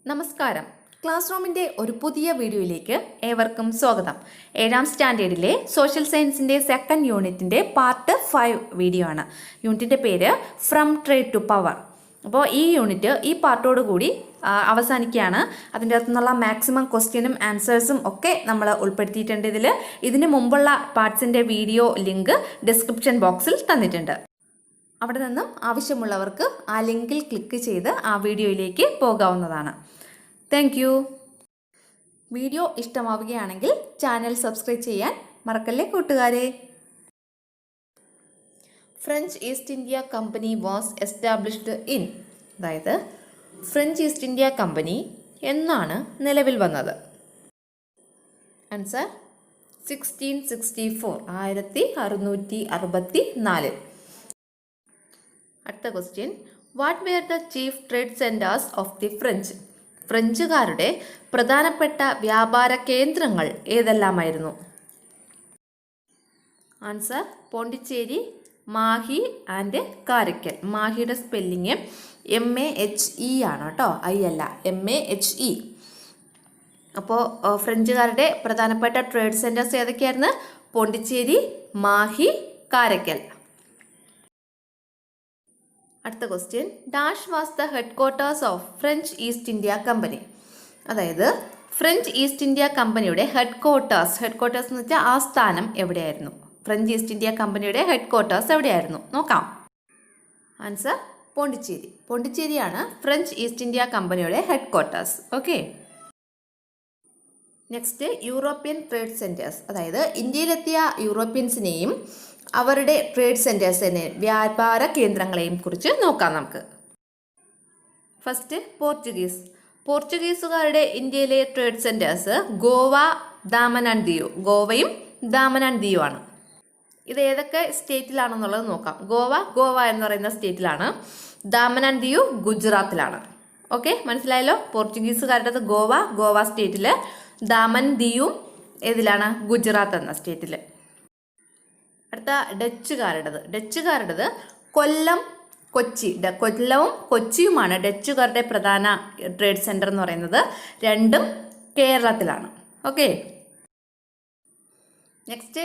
നമസ്കാരം. ക്ലാസ് റൂമിൻ്റെ ഒരു പുതിയ വീഡിയോയിലേക്ക് ഏവർക്കും സ്വാഗതം. 7ാം സ്റ്റാൻഡേർഡിലെ സോഷ്യൽ സയൻസിൻ്റെ സെക്കൻഡ് യൂണിറ്റിൻ്റെ പാർട്ട് 5 വീഡിയോ ആണ്. യൂണിറ്റിൻ്റെ പേര് ഫ്രം ട്രേഡ് ടു പവർ. അപ്പോൾ ഈ യൂണിറ്റ് ഈ പാർട്ടോട് കൂടി അവസാനിക്കുകയാണ്. അതിൻ്റെ അകത്തുനിന്നുള്ള മാക്സിമം ക്വസ്റ്റ്യനും ആൻസേഴ്സും ഒക്കെ നമ്മൾ ഉൾപ്പെടുത്തിയിട്ടുണ്ട്. ഇതിന് മുമ്പുള്ള പാർട്സിൻ്റെ വീഡിയോ ലിങ്ക് ഡിസ്ക്രിപ്ഷൻ ബോക്സിൽ തന്നിട്ടുണ്ട്. അവിടെ നിന്നും ആവശ്യമുള്ളവർക്ക് ആ ലിങ്കിൽ ക്ലിക്ക് ചെയ്ത് ആ വീഡിയോയിലേക്ക് പോകാവുന്നതാണ്. Thank you. വീഡിയോ ഇഷ്ടമാവുകയാണെങ്കിൽ ചാനൽ സബ്സ്ക്രൈബ് ചെയ്യാൻ മറക്കല്ലേ കൂട്ടുകാരെ. French East India Company was established in, അതായത് ഫ്രഞ്ച് ഈസ്റ്റ് ഇന്ത്യ കമ്പനി എന്നാണ് നിലവിൽ വന്നത്? ആൻസർ 1664, 1664. അടുത്ത question, what were the chief trade centres of the French? ഫ്രഞ്ചുകാരുടെ പ്രധാനപ്പെട്ട വ്യാപാര കേന്ദ്രങ്ങൾ ഏതെല്ലാമായിരുന്നു? Answer Pondicherry, Mahe and Karaikal. മാഹിയുടെ സ്പെല്ലിങ് MAHE ആണ് കേട്ടോ, I അല്ല, MAHE. അപ്പോൾ ഫ്രഞ്ചുകാരുടെ പ്രധാനപ്പെട്ട ട്രേഡ് സെൻറ്റേഴ്സ് ഏതൊക്കെയായിരുന്നു? പോണ്ടിച്ചേരി, മാഹി, കാരയ്ക്കൽ. അടുത്ത question, dash was the headquarters of French East India Company? അതായത് ഫ്രഞ്ച് ഈസ്റ്റ് ഇന്ത്യ കമ്പനിയുടെ ഹെഡ് ക്വാർട്ടേഴ്സ് എന്ന് വെച്ചാൽ ആസ്ഥാനം എവിടെയായിരുന്നു? ഫ്രഞ്ച് ഈസ്റ്റ് ഇന്ത്യ കമ്പനിയുടെ ഹെഡ് ക്വാർട്ടേഴ്സ് എവിടെയായിരുന്നു? നോക്കാം. ആൻസർ പോണ്ടിച്ചേരി. പോണ്ടിച്ചേരിയാണ് ഫ്രഞ്ച് ഈസ്റ്റ് ഇന്ത്യ കമ്പനിയുടെ headquarters. Okay. Next, European trade centres, അതായത് ഇന്ത്യയിലെത്തിയ യൂറോപ്യൻസിനെയും അവരുടെ ട്രേഡ് സെൻറ്റേഴ്സിനെ, വ്യാപാര കേന്ദ്രങ്ങളെയും കുറിച്ച് നോക്കാം നമുക്ക്. ഫസ്റ്റ്, പോർച്ചുഗീസുകാരുടെ ഇന്ത്യയിലെ trade centres Goa, Daman and Diu. ഗോവയും ദാമൻ ആൻഡ് ദിയു ആണ്. ഇത് ഏതൊക്കെ സ്റ്റേറ്റിലാണെന്നുള്ളത് നോക്കാം. ഗോവ എന്ന് പറയുന്ന സ്റ്റേറ്റിലാണ്. ദാമൻ ആൻഡ് ദിയു ഗുജറാത്തിലാണ്. ഓക്കെ, മനസ്സിലായല്ലോ. പോർച്ചുഗീസുകാരുടേത് ഗോവ സ്റ്റേറ്റിൽ, ദാമൻ ദിയു ഏതിലാണ്? ഗുജറാത്ത് എന്ന സ്റ്റേറ്റിൽ. അടുത്ത ഡച്ചുകാരുടേത് കൊല്ലം, കൊച്ചി. കൊല്ലവും കൊച്ചിയുമാണ് ഡച്ചുകാരുടെ പ്രധാന ട്രേഡ് സെൻറ്റർ എന്ന് പറയുന്നത്. രണ്ടും കേരളത്തിലാണ്. ഓക്കെ. നെക്സ്റ്റ്,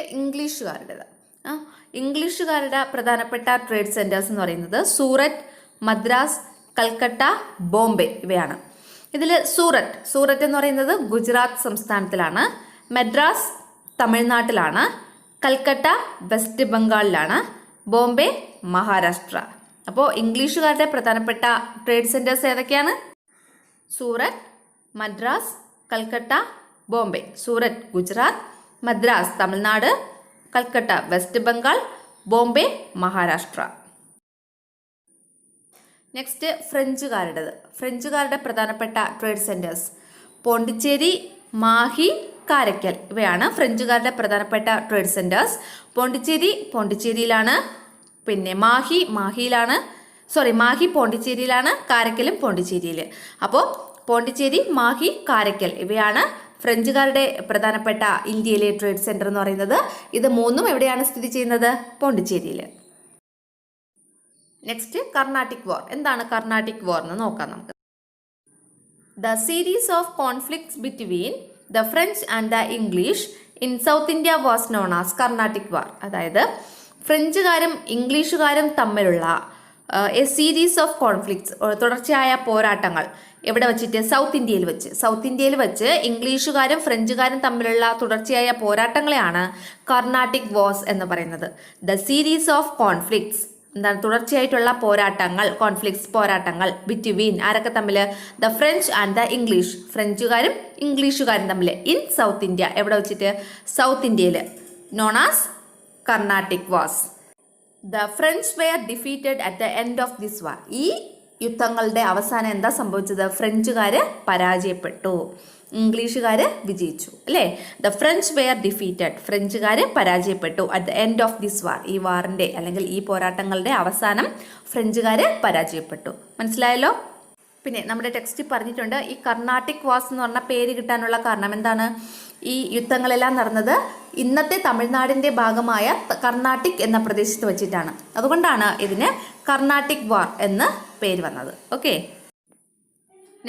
ഇംഗ്ലീഷുകാരുടെ പ്രധാനപ്പെട്ട ട്രേഡ് സെൻറ്റേഴ്സ് എന്ന് പറയുന്നത് സൂററ്റ്, മദ്രാസ്, കൽക്കട്ട, ബോംബെ ഇവയാണ്. ഇതിൽ സൂററ്റ് എന്ന് പറയുന്നത് ഗുജറാത്ത് സംസ്ഥാനത്തിലാണ്. മദ്രാസ് തമിഴ്നാട്ടിലാണ്. കൽക്കട്ട വെസ്റ്റ് ബംഗാളിലാണ്. ബോംബെ മഹാരാഷ്ട്ര. അപ്പോൾ ഇംഗ്ലീഷുകാരുടെ പ്രധാനപ്പെട്ട ട്രേഡ് സെൻറ്റേഴ്സ് ഏതൊക്കെയാണ്? സൂററ്റ്, മദ്രാസ്, കൽക്കട്ട, ബോംബെ. സൂററ്റ് ഗുജറാത്ത്, മദ്രാസ് തമിഴ്നാട്, കൽക്കട്ട വെസ്റ്റ് ബംഗാൾ, ബോംബെ മഹാരാഷ്ട്ര. നെക്സ്റ്റ്, ഫ്രഞ്ചുകാരുടെ പ്രധാനപ്പെട്ട ട്രേഡ് സെൻറ്റേഴ്സ് പോണ്ടിച്ചേരി, മാഹി, കാരയ്ക്കൽ ഇവയാണ് ഫ്രഞ്ചുകാരുടെ പ്രധാനപ്പെട്ട ട്രേഡ് സെൻറ്റേഴ്സ്. പോണ്ടിച്ചേരിയിലാണ്. പിന്നെ മാഹി പോണ്ടിച്ചേരിയിലാണ്. കാരയ്ക്കലും പോണ്ടിച്ചേരിയിൽ. അപ്പോൾ പോണ്ടിച്ചേരി, മാഹി, കാരയ്ക്കൽ ഇവയാണ് ഫ്രഞ്ചുകാരുടെ പ്രധാനപ്പെട്ട ഇന്ത്യയിലെ ട്രേഡ് സെൻറ്റർ എന്ന് പറയുന്നത്. ഇത് മൂന്നും എവിടെയാണ് സ്ഥിതി ചെയ്യുന്നത്? പോണ്ടിച്ചേരിയിൽ. Next, Carnatic war. എന്താണ് കർണാട്ടിക് വാർ എന്ന് നോക്കാം നമുക്ക്. The series of conflicts between the French and the English in South India was known as Carnatic war. അതായത് ഫ്രഞ്ചുകാരും ഇംഗ്ലീഷുകാരും തമ്മിലുള്ള എ സീരീസ് ഓഫ് കോൺഫ്ലിക്ട്സ്, തുടർച്ചയായ പോരാട്ടങ്ങൾ എവിടെ വെച്ചിട്ട്? സൗത്ത് ഇന്ത്യയിൽ വെച്ച് ഇംഗ്ലീഷുകാരും ഫ്രഞ്ചുകാരും തമ്മിലുള്ള തുടർച്ചയായ പോരാട്ടങ്ങളെയാണ് കർണാട്ടിക് വാർസ് എന്ന് പറയുന്നത്. ദ സീരീസ് ഓഫ് കോൺഫ്ലിക്ട്സ് എന്താണ്? തുടർച്ചയായിട്ടുള്ള പോരാട്ടങ്ങൾ ബിറ്റ്വീൻ ആരൊക്കെ തമ്മിൽ? The French and the English. ഫ്രഞ്ചുകാരും ഇംഗ്ലീഷുകാരും തമ്മിൽ ഇൻ സൗത്ത് ഇന്ത്യ എവിടെ വെച്ചിട്ട്? സൗത്ത് ഇന്ത്യയിൽ, known as Carnatic wars. The French were defeated at the end of this war. ഈ യുദ്ധങ്ങളുടെ അവസാനം എന്താ സംഭവിച്ചത്? ഫ്രഞ്ചുകാർ പരാജയപ്പെട്ടു, ഇംഗ്ലീഷുകാർ വിജയിച്ചു, അല്ലേ? ദ ഫ്രഞ്ച് വെയർ ഡിഫീറ്റഡ്, ഫ്രഞ്ചുകാർ പരാജയപ്പെട്ടു. At the end of this war, ഈ വാറിൻ്റെ അല്ലെങ്കിൽ ഈ പോരാട്ടങ്ങളുടെ അവസാനം ഫ്രഞ്ചുകാർ പരാജയപ്പെട്ടു. മനസ്സിലായല്ലോ. പിന്നെ നമ്മുടെ ടെക്സ്റ്റ് പറഞ്ഞിട്ടുണ്ട്, ഈ കർണാട്ടിക് വാർസ് എന്ന് പറഞ്ഞ പേര് കിട്ടാനുള്ള കാരണം എന്താണ്? ഈ യുദ്ധങ്ങളെല്ലാം നടന്നത് ഇന്നത്തെ തമിഴ്നാടിൻ്റെ ഭാഗമായ കർണാട്ടിക് എന്ന പ്രദേശത്ത് വെച്ചിട്ടാണ്. അതുകൊണ്ടാണ് ഇതിന് കർണാട്ടിക് വാർ എന്ന് പേര് വന്നത്. Okay.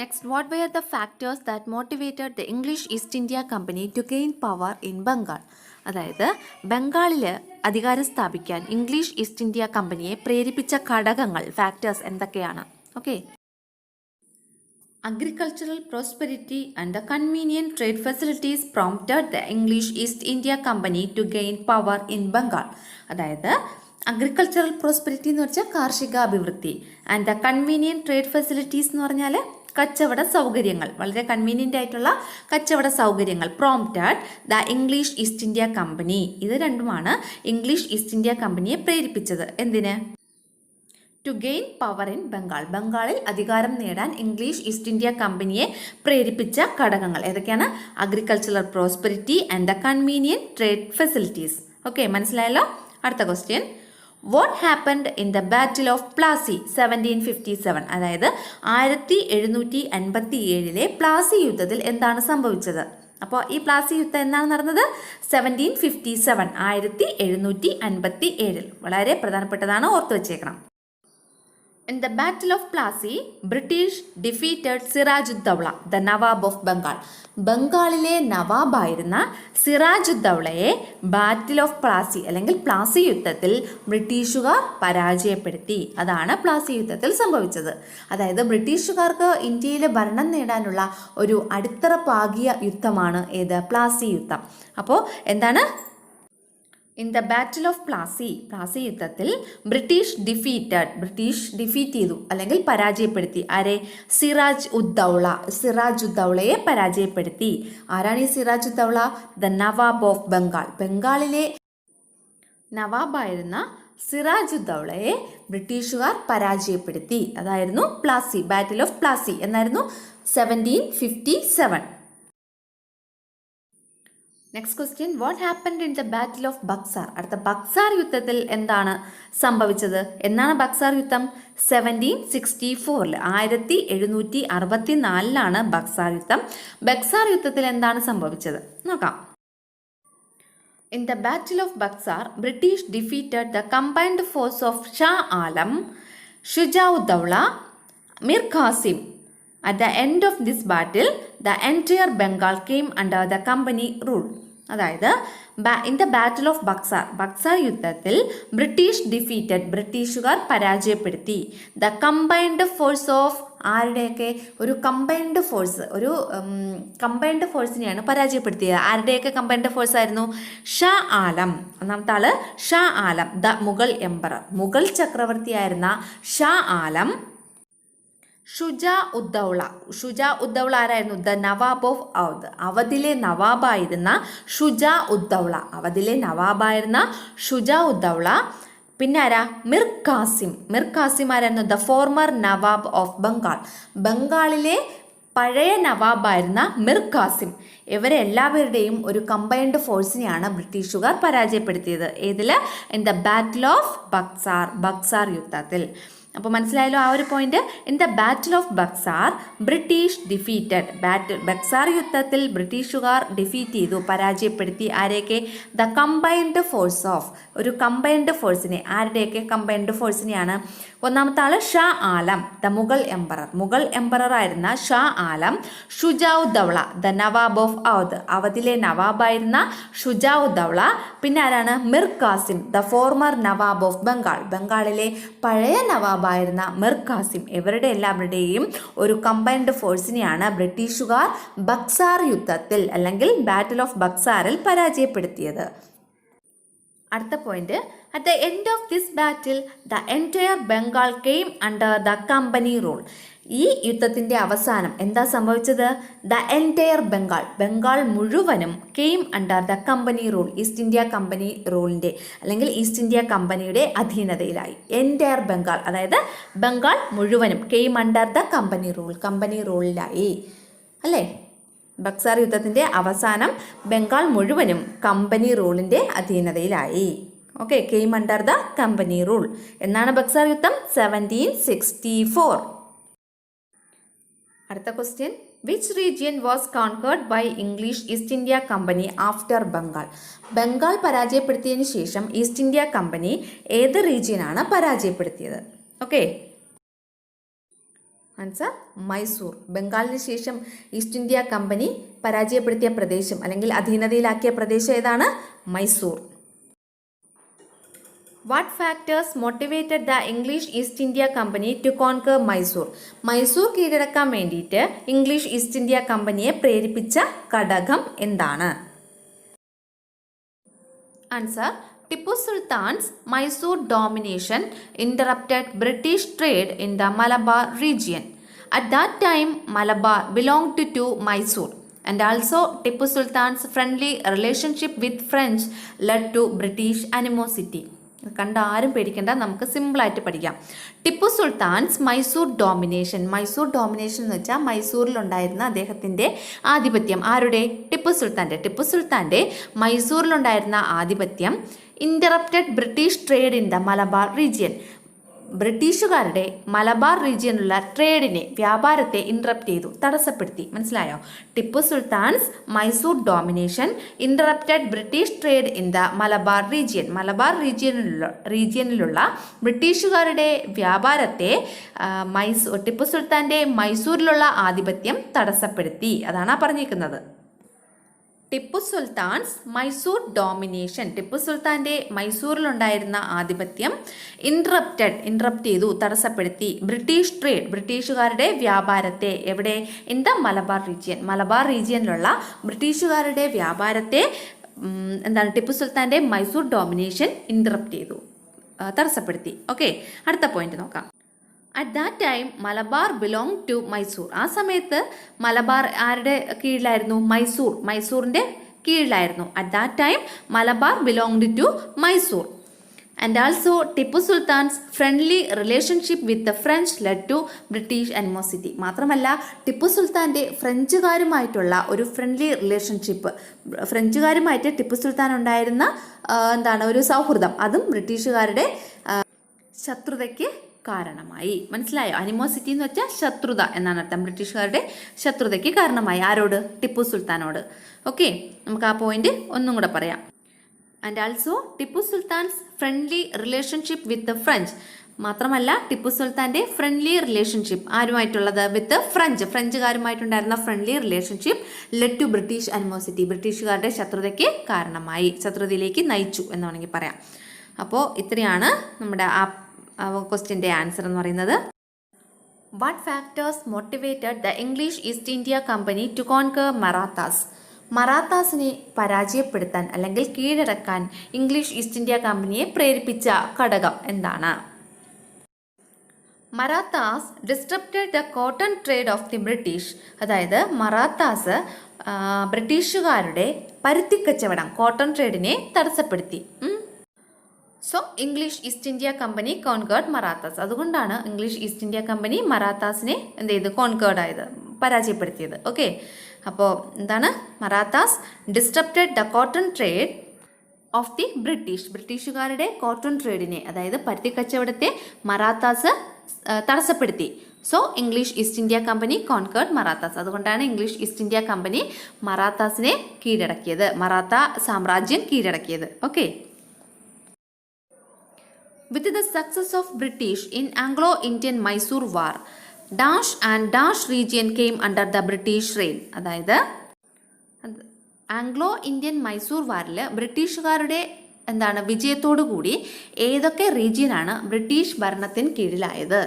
Next, what were the factors that motivated the English East India Company to gain power in Bengal? അതായത് ബംഗാളിൽ അധികാരം സ്ഥാപിക്കാൻ ഇംഗ്ലീഷ് ഈസ്റ്റ് ഇന്ത്യ കമ്പനിയെ പ്രേരിപ്പിച്ച ഘടകങ്ങൾ, ഫാക്ടേഴ്സ് എന്തൊക്കെയാണ്? Okay, agricultural prosperity and the convenient trade facilities prompted the English East India Company to gain power in Bengal. അതായത് agricultural prosperity എന്ന് വെച്ചാൽ കാർഷിക അഭിവൃദ്ധി, and the convenient trade facilities എന്ന് പറഞ്ഞാൽ കച്ചവട സൗകര്യങ്ങൾ, വളരെ കൺവീനിയൻ്റ് ആയിട്ടുള്ള കച്ചവട സൗകര്യങ്ങൾ. Prompted the English East India company, ഇത് രണ്ടുമാണ് ഇംഗ്ലീഷ് ഈസ്റ്റ് ഇന്ത്യ കമ്പനിയെ പ്രേരിപ്പിച്ചത്. എന്തിന്? To gain power in Bengal, ബംഗാളിൽ അധികാരം നേടാൻ ഇംഗ്ലീഷ് ഈസ്റ്റ് ഇന്ത്യ കമ്പനിയെ പ്രേരിപ്പിച്ച ഘടകങ്ങൾ ഏതൊക്കെയാണ്? Agricultural prosperity and the convenient trade facilities. Okay, മനസ്സിലായല്ലോ? അടുത്ത question, what happened in the battle of Plassey 1757? അതായത് 1757 പ്ലാസി യുദ്ധത്തിൽ എന്താണ് സംഭവിച്ചത്? അപ്പോൾ ഈ പ്ലാസി യുദ്ധം എന്നാണ് നടന്നത്? 1757, 1757. വളരെ പ്രധാനപ്പെട്ടതാണ്, ഓർത്തു വച്ചേക്കണം. In the Battle of Plassey, British defeated സിറാജുദ്ദൗള, the Nawab of Bengal. ബംഗാളിലെ നവാബായിരുന്ന സിറാജുദ്ദൗളയെ ബാറ്റിൽ ഓഫ് പ്ലാസി അല്ലെങ്കിൽ പ്ലാസി യുദ്ധത്തിൽ ബ്രിട്ടീഷുകാർ പരാജയപ്പെടുത്തി. അതാണ് പ്ലാസി യുദ്ധത്തിൽ സംഭവിച്ചത്. അതായത് ബ്രിട്ടീഷുകാർക്ക് ഇന്ത്യയിൽ ഭരണം നേടാനുള്ള ഒരു അടിത്തറ പാകിയ യുദ്ധമാണ് ഏത്? പ്ലാസി യുദ്ധം. അപ്പോൾ എന്താണ്? In the battle of Plassey, Plassey യുദ്ധത്തിൽ ബ്രിട്ടീഷ് ഡിഫീറ്റ് ചെയ്തു അല്ലെങ്കിൽ പരാജയപ്പെടുത്തി. ആരെ? സിറാജുദ്ദൗളയെ പരാജയപ്പെടുത്തി. ആരാണ് ഈ സിറാജുദ്ദൗള? ദ നവാബ് ഓഫ് ബംഗാൾ, ബംഗാളിലെ നവാബായിരുന്ന സിറാജുദ്ദൗളയെ ബ്രിട്ടീഷുകാർ പരാജയപ്പെടുത്തി. അതായിരുന്നു പ്ലാസി, ബാറ്റിൽ ഓഫ് പ്ലാസി എന്നായിരുന്നു 1757. Next question, what happened in the battle of Buxar? അടുത്ത ബക്സാർ യുദ്ധത്തിൽ എന്താണ് സംഭവിച്ചത്? എന്നാണ് ബക്സാർ യുദ്ധം? 1764, 1764 ബക്സാർ യുദ്ധം. ബക്സാർ യുദ്ധത്തിൽ എന്താണ് സംഭവിച്ചത് നോക്കാം. In the battle of Buxar, British defeated the combined force of Shah Alam, Shujauddaula, Mir Qasim. At the end of this battle, the entire Bengal came under the company rule. അതായത് in the battle of Buxar യുദ്ധത്തിൽ ബ്രിട്ടീഷുകാർ പരാജയപ്പെടുത്തി. ദ കമ്പൈൻഡ് ഫോഴ്സ് ഓഫ്, ആരുടെയൊക്കെ? ഒരു combined ഫോഴ്സിനെയാണ് പരാജയപ്പെടുത്തിയത്. ആരുടെയൊക്കെ combined force ആയിരുന്നു? ഷാ ആലം, ഒന്നാമത്തെ ആള് ഷാ ആലം, ദ മുഗൾ എംപറർ, മുഗൾ ചക്രവർത്തിയായിരുന്ന ഷാ ആലം. ഷുജാഉദ്ദൗള ആരായിരുന്നു? ദ നവാബ് ഓഫ് അവധ്, അവധിലെ നവാബായിരുന്ന ഷുജാഉദ്ദൗള. പിന്നെ ആരാ? മിർ ഖാസിം ആരായിരുന്നു? The former nawab of Bengal, ബംഗാളിലെ പഴയ നവാബായിരുന്ന മിർ ഖാസിം. ഇവരെല്ലാവരുടെയും ഒരു കമ്പൈൻഡ് ഫോഴ്സിനെയാണ് ബ്രിട്ടീഷുകാർ പരാജയപ്പെടുത്തിയത്. ഏതിൽ? In the battle of Buxar യുദ്ധത്തിൽ. അപ്പോൾ മനസ്സിലായല്ലോ ആ ഒരു point. In the battle of Buxar, British defeated, Buxar യുദ്ധത്തിൽ ബ്രിട്ടീഷുകാർ ഡിഫീറ്റ് ചെയ്തു, പരാജയപ്പെടുത്തി. ആരെയൊക്കെ? ദ കമ്പൈൻഡ് ഫോഴ്സ് ഓഫ്, ഒരു കമ്പൈൻഡ് ഫോഴ്സിനെ. ആരുടെയൊക്കെ കമ്പൈൻഡ് ഫോഴ്സിനെയാണ്? ഒന്നാമത്തെ ആള് ഷാ ആലം, ദ മുഗൾ എംപറർ ആയിരുന്ന ഷാ ആലം. ഷുജാഉദ്ദൗള, ദ നവാബ് ഓഫ് അവധ്, അവധിലെ നവാബായിരുന്ന ഷുജാഉദ്ദൗള. പിന്നെ ആരാണ്? Mir Qasim, the former nawab of Bengal, ബംഗാളിലെ പഴയ നവാബായിരുന്ന മിർ ഖാസിം. ഇവരുടെ എല്ലാവരുടെയും ഒരു കമ്പൈൻഡ് ഫോഴ്സിനെയാണ് ബ്രിട്ടീഷുകാർ ബക്സാർ യുദ്ധത്തിൽ അല്ലെങ്കിൽ ബാറ്റിൽ ഓഫ് ബക്സാറിൽ പരാജയപ്പെടുത്തിയത്. അടുത്ത point, at the end of this battle the entire Bengal came under the company rule. ഈ യുദ്ധത്തിൻ്റെ അവസാനം എന്താ സംഭവിച്ചത്? ദ എൻറ്റയർ ബംഗാൾ മുഴുവനും came under the company rule, East India Company റൂളിൻ്റെ അല്ലെങ്കിൽ ഈസ്റ്റ് ഇന്ത്യ കമ്പനിയുടെ അധീനതയിലായി. എൻറ്റയർ ബംഗാൾ, അതായത് ബംഗാൾ മുഴുവനും കെയിം അണ്ടർ ദ കമ്പനി റൂളിലായി അല്ലേ? ബക്സാർ യുദ്ധത്തിൻ്റെ അവസാനം ബംഗാൾ മുഴുവനും കമ്പനി റൂളിൻ്റെ അധീനതയിലായി. Okay, came under the company rule. എന്നാണ് ബക്സാർ യുദ്ധം? 1764. അടുത്ത question, which region was conquered by English East India company after Bengal? Bengal പരാജയപ്പെടുത്തിയതിനു ശേഷം ഈസ്റ്റ് ഇന്ത്യ കമ്പനി ഏത് റീജിയനാണ് പരാജയപ്പെടുത്തിയത്? Okay, answer Mysore. ബംഗാളിന് ശേഷം ഈസ്റ്റ് ഇന്ത്യ കമ്പനി പരാജയപ്പെടുത്തിയ പ്രദേശം അല്ലെങ്കിൽ അധീനതയിലാക്കിയ പ്രദേശം ഏതാണ്? Mysore. What factors motivated the English East India company to conquer Mysore? Mysore കീഴടക്കാൻ വേണ്ടിയിട്ട് ഇംഗ്ലീഷ് ഈസ്റ്റ് ഇന്ത്യ കമ്പനിയെ പ്രേരിപ്പിച്ച ഘടകം എന്താണ്? Answer Tipu Sultan's Mysore domination interrupted British trade in the Malabar region. At that time, Malabar belonged to Mysore, and also Tipu Sultan's friendly relationship with French led to British animosity. കണ്ട ആരും പേടിക്കേണ്ട, നമുക്ക് സിമ്പിളായിട്ട് പഠിക്കാം. Tipu Sultan's Mysore domination. Mysore domination എന്ന് വെച്ചാൽ മൈസൂരിലുണ്ടായിരുന്ന അദ്ദേഹത്തിൻ്റെ ആധിപത്യം. ആരുടെ? ടിപ്പു സുൽത്താൻ്റെ മൈസൂരിലുണ്ടായിരുന്ന ആധിപത്യം interrupted British trade in the Malabar region. ബ്രിട്ടീഷുകാരുടെ മലബാർ റീജിയനിലുള്ള ട്രേഡിനെ, വ്യാപാരത്തെ ഇൻറ്ററപ്റ്റ് ചെയ്തു, തടസ്സപ്പെടുത്തി. മനസ്സിലായോ? Tipu Sultan's Mysore domination interrupted British trade in the Malabar region. Malabar റീജിയനിലുള്ള ബ്രിട്ടീഷുകാരുടെ വ്യാപാരത്തെ ടിപ്പു സുൽത്താൻ്റെ മൈസൂരിലുള്ള ആധിപത്യം തടസ്സപ്പെടുത്തി. അതാണ് പറഞ്ഞിരിക്കുന്നത്. ടിപ്പു സുൽത്താൻസ് മൈസൂർ ഡോമിനേഷൻ. ടിപ്പു സുൽത്താൻ്റെ മൈസൂരിലുണ്ടായിരുന്ന ആധിപത്യം ഇൻറ്ററപ്റ്റ് ചെയ്തു, തടസ്സപ്പെടുത്തി. ബ്രിട്ടീഷ് ട്രേഡ്, ബ്രിട്ടീഷുകാരുടെ വ്യാപാരത്തെ. എവിടെ? In the Malabar region. Malabar റീജിയനിലുള്ള ബ്രിട്ടീഷുകാരുടെ വ്യാപാരത്തെ ടിപ്പു സുൽത്താൻ്റെ മൈസൂർ ഡോമിനേഷൻ ഇൻറ്ററപ്റ്റ് ചെയ്തു, തടസ്സപ്പെടുത്തി. ഓക്കെ, അടുത്ത പോയിന്റ് നോക്കാം. At that time Malabar belong to Mysore. ആ സമയത്ത് മലബാർ ആരുടെ കീഴിലായിരുന്നു? മൈസൂറിൻ്റെ കീഴിലായിരുന്നു. At that time Malabar belonged to Mysore. And also Tipu Sultan's friendly relationship with the French led to British animosity. മാത്രമല്ല ടിപ്പു സുൽത്താൻ്റെ ഫ്രഞ്ചുകാരുമായിട്ടുള്ള ഒരു ഫ്രണ്ട്ലി റിലേഷൻഷിപ്പ്, ഫ്രഞ്ചുകാരുമായിട്ട് ടിപ്പു സുൽത്താൻ ഉണ്ടായിരുന്ന ഒരു സൗഹൃദം, അതും ബ്രിട്ടീഷുകാരുടെ ശത്രുതയ്ക്ക് കാരണമായി. മനസ്സിലായോ? അനിമോസിറ്റി എന്ന് വെച്ചാൽ ശത്രുത എന്നാണ് അർത്ഥം. ബ്രിട്ടീഷുകാരുടെ ശത്രുതയ്ക്ക് കാരണമായി. ആരോട്? ടിപ്പു സുൽത്താനോട്. ഓക്കെ, നമുക്ക് ആ പോയിന്റ് ഒന്നും കൂടെ പറയാം. And also Tipu Sultan's friendly relationship with French. മാത്രമല്ല ടിപ്പു സുൽത്താൻ്റെ ഫ്രണ്ട്ലി റിലേഷൻഷിപ്പ് ആരുമായിട്ടുള്ളത്? വിത്ത് ഫ്രഞ്ചുകാരുമായിട്ടുണ്ടായിരുന്ന friendly relationship led to British animosity. ബ്രിട്ടീഷുകാരുടെ ശത്രുതയ്ക്ക് കാരണമായി, ശത്രുതയിലേക്ക് നയിച്ചു എന്ന് വേണമെങ്കിൽ പറയാം. അപ്പോൾ ഇത്രയാണ് നമ്മുടെ ആ ക്വസ്റ്റ്യൻ്റെ ആൻസർ എന്ന് പറയുന്നത്. What factors motivated the English East India company to conquer Marathas? മറാത്താസിനെ പരാജയപ്പെടുത്താൻ അല്ലെങ്കിൽ കീഴടക്കാൻ ഇംഗ്ലീഷ് ഈസ്റ്റ് ഇന്ത്യ കമ്പനിയെ പ്രേരിപ്പിച്ച ഘടകം എന്താണ്? Marathas disrupted the cotton trade of the British. അതായത് മറാത്താസ് ബ്രിട്ടീഷുകാരുടെ പരുത്തിക്കച്ചവടം, കോട്ടൺ ട്രേഡിനെ തടസ്സപ്പെടുത്തി. So English East India company conquered Marathas. അതുകൊണ്ടാണ് ഇംഗ്ലീഷ് ഈസ്റ്റ് ഇന്ത്യ കമ്പനി മറാത്താസിനെ കോൺകേർഡ് ആയത്, പരാജയപ്പെടുത്തിയത്. ഓക്കെ, അപ്പോൾ എന്താണ്? Marathas disrupted the cotton trade of the British. ബ്രിട്ടീഷുകാരുടെ കോട്ടൺ ട്രേഡിനെ, അതായത് പരുത്തി കച്ചവടത്തെ മറാത്താസ് തടസ്സപ്പെടുത്തി. So English East India company conquered Marathas. അതുകൊണ്ടാണ് ഇംഗ്ലീഷ് ഈസ്റ്റ് ഇന്ത്യ കമ്പനി മറാത്താസിനെ കീഴടക്കിയത്, മറാത്ത സാമ്രാജ്യം കീഴടക്കിയത്. Okay. With the success of British in Anglo-Indian Mysore War, Dash and Dash region came under the British reign. അതായത് ആംഗ്ലോ ഇന്ത്യൻ മൈസൂർ വാറിൽ ബ്രിട്ടീഷുകാരുടെ വിജയത്തോടു കൂടി ഏതൊക്കെ റീജിയനാണ് British ഭരണത്തിന് കീഴിലായത്?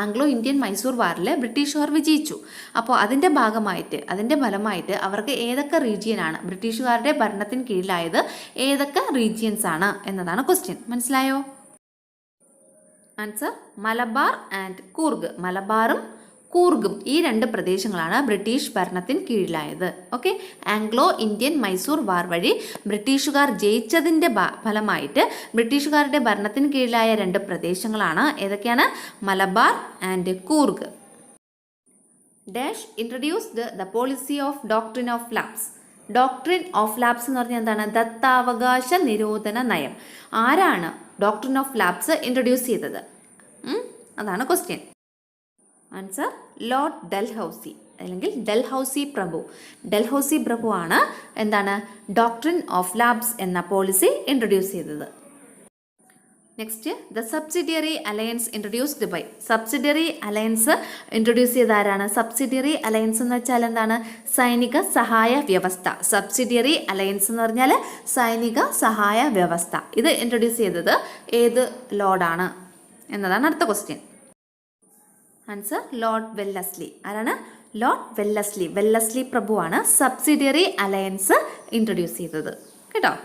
ആംഗ്ലോ ഇന്ത്യൻ മൈസൂർ വാറിൽ ബ്രിട്ടീഷുകാർ വിജയിച്ചു. അപ്പോൾ അതിൻ്റെ ഫലമായിട്ട് അവർക്ക് ഏതൊക്കെ റീജിയനാണ് ബ്രിട്ടീഷുകാരുടെ ഭരണത്തിന് കീഴിലായത്, ഏതൊക്കെ റീജിയൻസ് ആണ് എന്നതാണ് ക്വസ്റ്റ്യൻ. മനസ്സിലായോ? Answer Malabar and Coorg. മലബാറും കൂർഗും ഈ രണ്ട് പ്രദേശങ്ങളാണ് ബ്രിട്ടീഷ് ഭരണത്തിന് കീഴിലായത്. Okay, Anglo Indian Mysore war വഴി ബ്രിട്ടീഷുകാർ ജയിച്ചതിൻ്റെ ഫലമായിട്ട് ബ്രിട്ടീഷുകാരുടെ ഭരണത്തിന് കീഴിലായ രണ്ട് പ്രദേശങ്ങളാണ്. ഏതൊക്കെയാണ്? Malabar and Coorg. Dash introduced the policy of doctrine of lapse. Doctrine of lapse എന്ന് പറഞ്ഞാൽ എന്താണ്? ദത്താവകാശ നിരോധന നയം. ആരാണ് ഡോക്ട്രിൻ ഓഫ് ലാപ്സ് ഇൻട്രൊഡ്യൂസ് ചെയ്തത്? അതാണ് ക്വസ്റ്റ്യൻ. ആൻസർ ലോർഡ് ഡൽഹൌസി അല്ലെങ്കിൽ ഡൽഹൌസി പ്രഭു. ഡൽഹൌസി പ്രഭു ആണ് ഡോക്ട്രിൻ ഓഫ് ലാപ്സ് എന്ന പോളിസി ഇൻട്രൊഡ്യൂസ് ചെയ്തത്. Next the subsidiary alliance introduced by. Subsidiary alliance introduce ചെയ്ത ആരാണ്? സബ്സിഡിയറി അലയൻസ് എന്ന് വെച്ചാൽ എന്താണ്? സൈനിക സഹായ വ്യവസ്ഥ. സബ്സിഡിയറി അലയൻസ് എന്ന് പറഞ്ഞാൽ സൈനിക സഹായ വ്യവസ്ഥ. ഇത് ഇൻട്രൊഡ്യൂസ് ചെയ്തത് ഏത് ലോർഡാണ് എന്നതാണ് അടുത്ത ക്വസ്റ്റ്യൻ. Answer lord Wellesley. ആരാണ്? Lord Wellesley. വെല്ലസ്ലി പ്രഭുവാണ് സബ്സിഡിയറി അലയൻസ് ഇൻട്രൊഡ്യൂസ് ചെയ്തത് കേട്ടോ.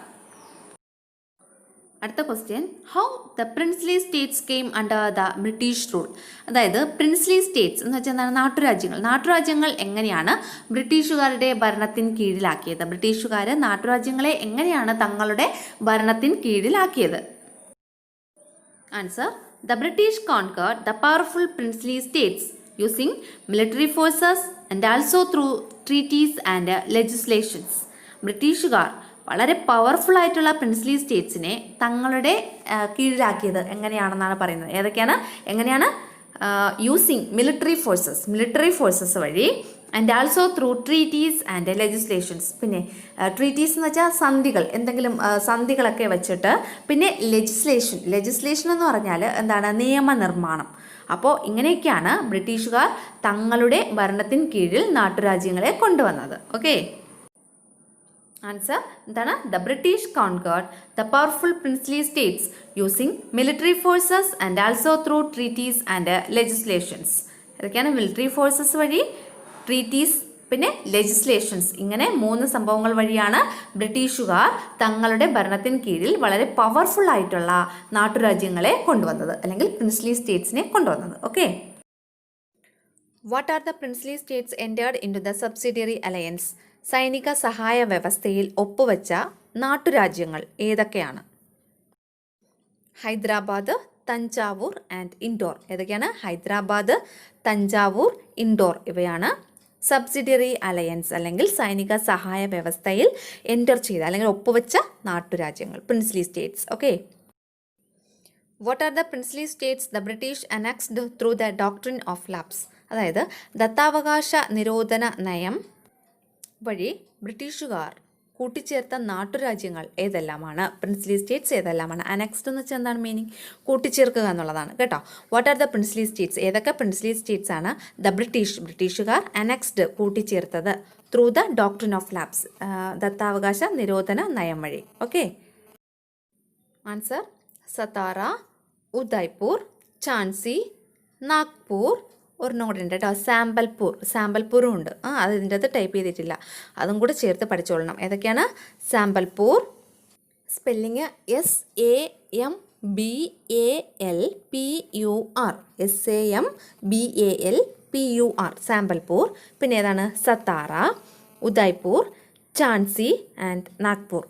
അടുത്ത question, how the princely states came under the British rule. അതായത് പ്രിൻസ്ലി സ്റ്റേറ്റ്സ് എന്ന് വെച്ചാൽ എന്താണ്? നാട്ടുരാജ്യങ്ങൾ. നാട്ടുരാജ്യങ്ങൾ എങ്ങനെയാണ് ബ്രിട്ടീഷുകാരുടെ ഭരണത്തിന് കീഴിലാക്കിയത്? ബ്രിട്ടീഷുകാർ നാട്ടുരാജ്യങ്ങളെ എങ്ങനെയാണ് തങ്ങളുടെ ഭരണത്തിന് കീഴിലാക്കിയത്? Answer, the British conquered the powerful princely states using military forces and also through treaties and legislations. ബ്രിട്ടീഷുകാർ വളരെ പവർഫുൾ ആയിട്ടുള്ള പ്രിൻസ്ലി സ്റ്റേറ്റ്സിനെ തങ്ങളുടെ കീഴിലാക്കിയത് എങ്ങനെയാണെന്നാണ് പറയുന്നത്. ഏതൊക്കെയാണ്? എങ്ങനെയാണ്? യൂസിങ് മിലിറ്ററി ഫോഴ്സസ് വഴി, and also through treaties and legislations. പിന്നെ ട്രീറ്റീസ് എന്ന് വെച്ചാൽ സന്ധികൾ, എന്തെങ്കിലും സന്ധികളൊക്കെ വെച്ചിട്ട്. പിന്നെ ലെജിസ്ലേഷൻ എന്ന് പറഞ്ഞാൽ എന്താണ്? നിയമനിർമ്മാണം. അപ്പോൾ ഇങ്ങനെയൊക്കെയാണ് ബ്രിട്ടീഷുകാർ തങ്ങളുടെ ഭരണത്തിന് കീഴിൽ നാട്ടുരാജ്യങ്ങളെ കൊണ്ടുവന്നത്. ഓക്കെ, ആൻസർ എന്താണ്? The British conquered the powerful princely states using military forces and also through treaties and legislations. ഇതൊക്കെയാണ് മിലിറ്ററി ഫോഴ്സസ് വഴി, ട്രീറ്റീസ്, പിന്നെ ലെജിസ്ലേഷൻസ്. ഇങ്ങനെ 3 സംഭവങ്ങൾ വഴിയാണ് ബ്രിട്ടീഷുകാർ തങ്ങളുടെ ഭരണത്തിന് കീഴിൽ വളരെ പവർഫുൾ ആയിട്ടുള്ള നാട്ടുരാജ്യങ്ങളെ കൊണ്ടുവന്നത്, അല്ലെങ്കിൽ പ്രിൻസ്ലി സ്റ്റേറ്റ്സിനെ കൊണ്ടുവന്നത്. Okay, what are the princely states entered into the subsidiary alliance? സൈനിക സഹായ വ്യവസ്ഥയിൽ ഒപ്പുവെച്ച നാട്ടുരാജ്യങ്ങൾ ഏതൊക്കെയാണ്? ഹൈദരാബാദ്, തഞ്ചാവൂർ ആൻഡ് ഇൻഡോർ. ഏതൊക്കെയാണ്? ഹൈദരാബാദ്, തഞ്ചാവൂർ, ഇൻഡോർ. ഇവയാണ് സബ്സിഡിയറി അലയൻസ് അല്ലെങ്കിൽ സൈനിക സഹായ വ്യവസ്ഥയിൽ എൻറ്റർ ചെയ്ത അല്ലെങ്കിൽ ഒപ്പുവെച്ച നാട്ടുരാജ്യങ്ങൾ, princely states. Okay, what are the princely states the British annexed through the doctrine of lapse? അതായത് ദത്താവകാശ നിരോധന നയം വഴി ബ്രിട്ടീഷുകാർ കൂട്ടിച്ചേർത്ത നാട്ടുരാജ്യങ്ങൾ ഏതെല്ലാമാണ്? Princely states ഏതെല്ലാമാണ്? അനക്സ്ഡ് എന്ന് വെച്ചാൽ എന്താണ് മീനിങ്? കൂട്ടിച്ചേർക്കുക എന്നുള്ളതാണ് കേട്ടോ. What are the princely states? ഏതൊക്കെ പ്രിൻസ്ലി സ്റ്റേറ്റ്സ് ആണ് ബ്രിട്ടീഷുകാർ അനക്സ്ഡ് കൂട്ടിച്ചേർത്തത്? Through the doctrine of lapse, ദത്താവകാശ നിരോധന നയം വഴി. ഓക്കെ, ആൻസർ സതാറ, ഉദയ്പൂർ, ഝാൻസി, നാഗ്പൂർ, ഒരെണ്ണം കൂടെ ഉണ്ട് കേട്ടോ, സാമ്പൽപൂറും ഉണ്ട്. അത് ഇതിൻ്റെ അകത്ത് ടൈപ്പ് ചെയ്തിട്ടില്ല, അതും കൂടെ ചേർത്ത് പഠിച്ചോളണം. ഏതൊക്കെയാണ്? Sambalpur, spelling SAMBALPUR, Sambalpur. പിന്നെ ഏതാണ്? സത്താറ, ഉദയ്പൂർ, ഝാൻസി ആൻഡ് നാഗ്പൂർ.